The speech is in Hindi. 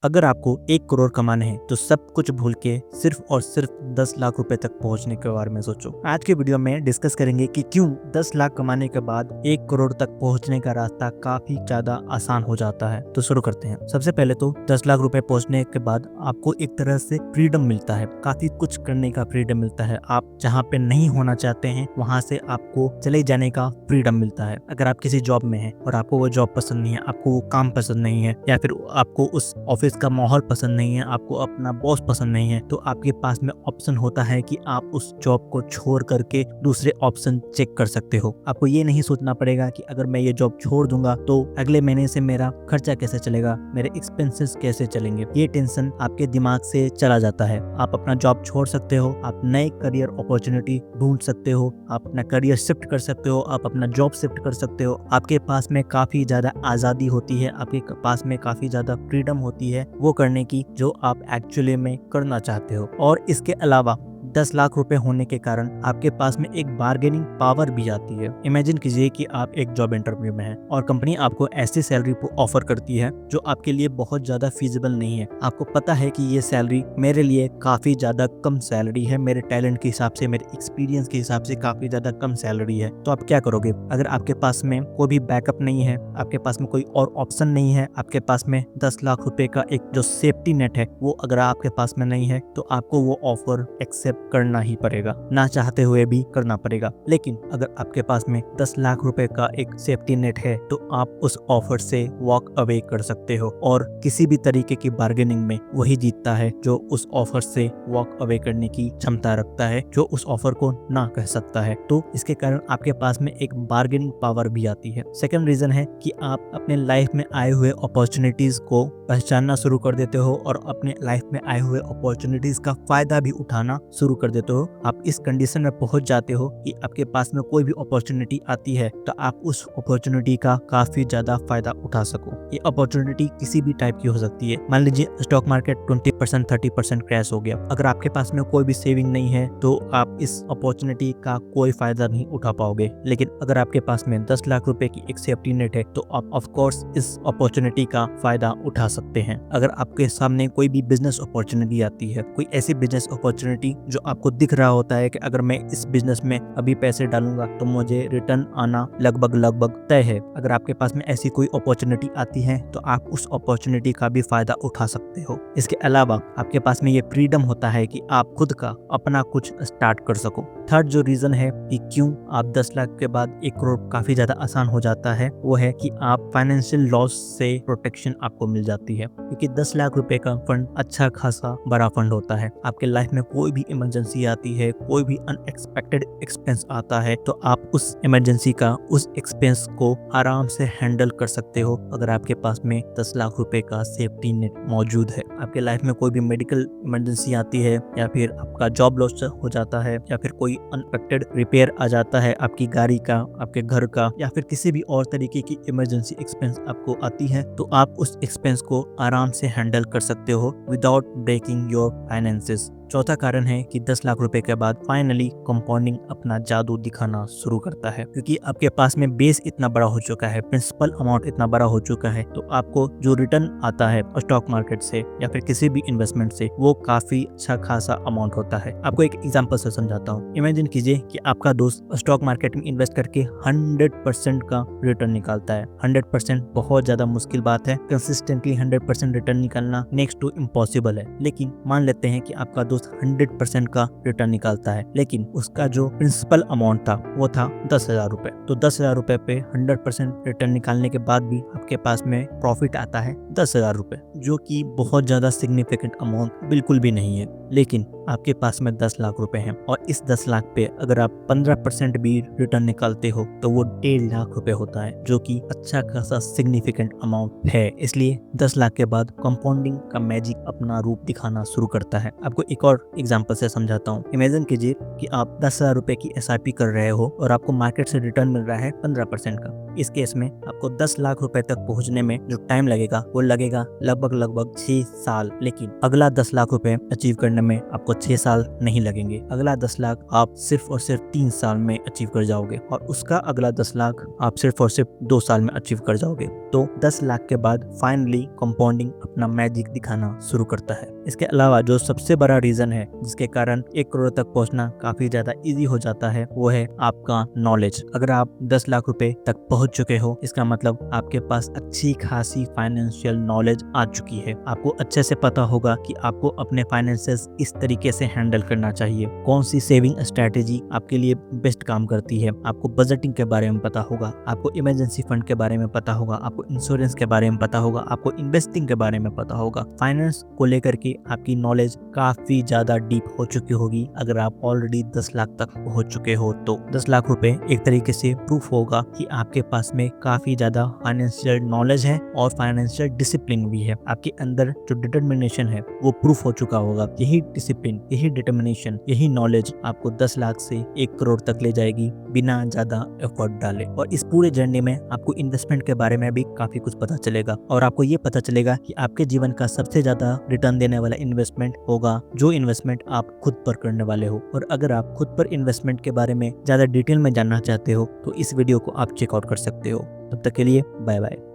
अगर आपको 1 करोड़ कमाने हैं तो सब कुछ भूल के सिर्फ और सिर्फ 10 लाख रुपए तक पहुंचने के बारे में सोचो। आज के वीडियो में डिस्कस करेंगे कि क्यों 10 लाख कमाने के बाद 1 करोड़ तक पहुंचने का रास्ता काफी ज्यादा आसान हो जाता है। तो शुरू करते हैं। सबसे पहले तो 10 लाख रुपए पहुंचने के बाद आपको एक तरह से फ्रीडम मिलता है, काफी कुछ करने का फ्रीडम मिलता है। आप जहाँ पे नहीं होना चाहते हैं वहां से आपको चले जाने का फ्रीडम मिलता है। अगर आप किसी जॉब में हैं और आपको वो जॉब पसंद नहीं है, आपको वो काम पसंद नहीं है, या फिर आपको उस ऑफिस का माहौल पसंद नहीं है, आपको अपना बॉस पसंद नहीं है, तो आपके पास में ऑप्शन होता है कि आप उस जॉब को छोड़ करके दूसरे ऑप्शन चेक कर सकते हो। आपको ये नहीं सोचना पड़ेगा कि अगर मैं ये जॉब छोड़ दूंगा तो अगले महीने से मेरा खर्चा कैसे चलेगा, मेरे एक्सपेंसेस कैसे चलेंगे। ये टेंशन आपके दिमाग से चला जाता है। आप अपना जॉब छोड़ सकते हो, आप नए करियर अपॉर्चुनिटी ढूंढ सकते हो, आप अपना करियर शिफ्ट कर सकते हो, आप अपना जॉब शिफ्ट कर सकते हो। आपके पास में काफी ज्यादा आजादी होती है, आपके पास में काफी ज्यादा फ्रीडम होती है वो करने की जो आप एक्चुअली में करना चाहते हो। और इसके अलावा 10 लाख रुपए होने के कारण आपके पास में एक बार्गेनिंग पावर भी आती है। इमेजिन कीजिए कि आप एक जॉब इंटरव्यू में हैं और कंपनी आपको ऐसी सैलरी ऑफर करती है जो आपके लिए बहुत ज्यादा फीजिबल नहीं है। आपको पता है कि ये सैलरी मेरे लिए काफी ज्यादा कम सैलरी है, मेरे टैलेंट के हिसाब से, मेरे एक्सपीरियंस के हिसाब से काफी ज्यादा कम सैलरी है। तो आप क्या करोगे? अगर आपके पास में कोई भी बैकअप नहीं है, आपके पास में कोई और ऑप्शन नहीं है, आपके पास में 10 लाख रुपए का एक जो सेफ्टी नेट है वो अगर आपके पास में नहीं है, तो आपको वो ऑफर एक्सेप्ट करना ही पड़ेगा, ना चाहते हुए भी करना पड़ेगा। लेकिन अगर आपके पास में 10 लाख रुपए का एक सेफ्टी नेट है तो आप उस ऑफर से वॉक अवे कर सकते हो, और किसी भी तरीके की बार्गेनिंग में वही जीतता है जो उस ऑफर से वॉक अवे करने की क्षमता रखता है, जो उस ऑफर को ना कह सकता है। तो इसके कारण आपके पास में एक बार्गेनिंग पावर भी आती है। सेकंड रीजन है कि आप अपने लाइफ में आए हुए अपॉर्चुनिटीज को पहचानना शुरू कर देते हो और अपने लाइफ में आए हुए अपॉर्चुनिटीज का फायदा भी उठाना शुरू कर देते हो। आप इस कंडीशन में पहुंच जाते हो कि आपके पास में कोई भी अपॉर्चुनिटी आती है तो आप उस अपॉर्चुनिटी का काफी ज्यादा फायदा उठा सको। ये अपॉर्चुनिटी किसी भी टाइप की हो सकती है। मान लीजिए स्टॉक मार्केट 20% 30% क्रैश हो गया। अगर आपके पास में कोई भी सेविंग नहीं है तो आप इस अपॉर्चुनिटी का कोई फायदा नहीं उठा पाओगे। लेकिन अगर आपके पास में 10 लाख रुपए की एक सेफ्टी नेट है तो आप ऑफ कोर्स इस अपॉर्चुनिटी का फायदा उठा सकते हैं। अगर आपके सामने कोई भी बिजनेस अपॉर्चुनिटी आती है, कोई ऐसी बिजनेस अपॉर्चुनिटी जो आपको दिख रहा होता है कि अगर मैं इस बिजनेस में अभी पैसे डालूंगा तो मुझे रिटर्न आना लगभग तय है, अगर आपके पास में ऐसी कोई अपॉर्चुनिटी आती है तो आप उस अपॉर्चुनिटी का भी फायदा उठा सकते हो। इसके अलावा आपके पास में ये फ्रीडम होता है कि आप खुद का अपना कुछ स्टार्ट कर सको। थर्ड जो रीजन है कि क्यों आप 10 लाख के बाद 1 करोड़ काफी ज्यादा आसान हो जाता है वो है कि आप फाइनेंशियल लॉस से प्रोटेक्शन आपको मिल जाती है, क्योंकि 10 लाख रुपए का फंड अच्छा खासा बड़ा फंड होता है। आपके लाइफ में कोई भी इमरजेंसी आती है, कोई भी अनएक्सपेक्टेड एक्सपेंस आता है तो आप उस इमरजेंसी का, उस एक्सपेंस को आराम से हैंडल कर सकते हो अगर आपके पास में 10 लाख रुपए का सेफ्टी नेट मौजूद है। आपके लाइफ में कोई भी मेडिकल इमरजेंसी आती है, या फिर आपका जॉब लॉस हो जाता है, या फिर कोई अनएक्सपेक्टेड रिपेयर आ जाता है आपकी गाड़ी का, आपके घर का, या फिर किसी भी और तरीके की इमरजेंसी एक्सपेंस आपको आती है, तो आप उस एक्सपेंस को आराम से हैंडल कर सकते हो विदाउट ब्रेकिंग योर फाइनेंसेस। चौथा कारण है कि 10 लाख रुपए के बाद फाइनली कंपाउंडिंग अपना जादू दिखाना शुरू करता है, क्योंकि आपके पास में बेस इतना बड़ा हो चुका है, प्रिंसिपल अमाउंट इतना बड़ा हो चुका है, तो आपको जो रिटर्न आता है स्टॉक मार्केट से या फिर किसी भी इन्वेस्टमेंट से वो काफी अच्छा खासा अमाउंट होता है। आपको एक एग्जांपल से समझाता हूँ। इमेजिन कीजिए कि आपका दोस्त स्टॉक मार्केट में इन्वेस्ट करके 100% का रिटर्न निकालता है। 100% बहुत ज्यादा मुश्किल बात है, कंसिस्टेंटली 100% रिटर्न निकालना नेक्स्ट टू इम्पॉसिबल है। लेकिन मान लेते हैं कि आपका दोस्त 100% का रिटर्न निकालता है, लेकिन उसका जो प्रिंसिपल अमाउंट था वो था 10,000 रुपए। तो 10,000 रुपए पे 100% रिटर्न निकालने के बाद भी आपके पास में प्रॉफिट आता है 10,000 रुपए, जो कि बहुत ज्यादा सिग्निफिकेंट अमाउंट बिल्कुल भी नहीं है। लेकिन आपके पास में 10 लाख रुपए हैं और इस 10 लाख पे अगर आप 15% भी रिटर्न निकालते हो तो वो 1.5 लाख रुपए होता है, जो कि अच्छा खासा सिग्निफिकेंट अमाउंट है। इसलिए 10 लाख के बाद कंपाउंडिंग का मैजिक अपना रूप दिखाना शुरू करता है। आपको एक और एग्जांपल से समझाता हूँ। इमेजिन कीजिए कि आप 10,000 रुपए की SIP कर रहे हो और आपको मार्केट से रिटर्न मिल रहा है 15% का। इस केस में आपको 10 लाख रुपए तक पहुंचने में जो टाइम लगेगा वो लगेगा लगभग 6 साल। लेकिन अगला 10 लाख रुपए अचीव करने में आपको 6 साल नहीं लगेंगे। अगला 10 लाख आप सिर्फ और सिर्फ 3 साल में अचीव कर जाओगे और उसका अगला 10 लाख आप सिर्फ और सिर्फ 2 साल में अचीव कर जाओगे। तो 10 लाख के बाद फाइनली कंपाउंडिंग अपना मैजिक दिखाना शुरू करता है। इसके अलावा जो सबसे बड़ा रीजन है जिसके कारण 1 करोड़ तक पहुंचना काफी ज्यादा इजी हो जाता है वो है आपका नॉलेज। अगर आप 10 लाख रुपए तक पहुंच चुके हो इसका मतलब आपके पास अच्छी खासी फाइनेंशियल नॉलेज आ चुकी है। आपको अच्छे से पता होगा कि आपको अपने फाइनेंसेस इस तरीके से हैंडल करना चाहिए, कौन सी सेविंग स्ट्रेटेजी आपके लिए बेस्ट काम करती है। आपको बजटिंग के बारे में पता होगा, आपको इमरजेंसी फंड के बारे में पता होगा, आपको इंश्योरेंस के बारे में पता होगा, आपको इन्वेस्टिंग के बारे में पता होगा। फाइनेंस को लेकर के आपकी नॉलेज काफी ज्यादा डीप हो चुकी होगी अगर आप ऑलरेडी 10 लाख तक पहुंच चुके हो। तो 10 लाख रुपए एक तरीके से प्रूफ होगा कि आपके पास में काफी ज्यादा फाइनेंशियल नॉलेज है और फाइनेंशियल डिसिप्लिन भी है। आपके अंदर जो डिटर्मिनेशन है वो प्रूफ हो चुका होगा। यही डिसिप्लिन, यही डिटर्मिनेशन, यही नॉलेज आपको 10 लाख से 1 करोड़ तक ले जाएगी बिना ज्यादा एफर्ट डाले। और इस पूरे जर्नी में आपको इन्वेस्टमेंट के बारे में भी काफी कुछ पता चलेगा और आपको ये पता चलेगा कि आपके जीवन का सबसे ज्यादा रिटर्न देने वाला इन्वेस्टमेंट होगा जो इन्वेस्टमेंट आप खुद पर करने वाले हो। और अगर आप खुद पर इन्वेस्टमेंट के बारे में ज्यादा डिटेल में जानना चाहते हो तो इस वीडियो को आप चेकआउट कर सकते हो। तब तक के लिए बाय बाय।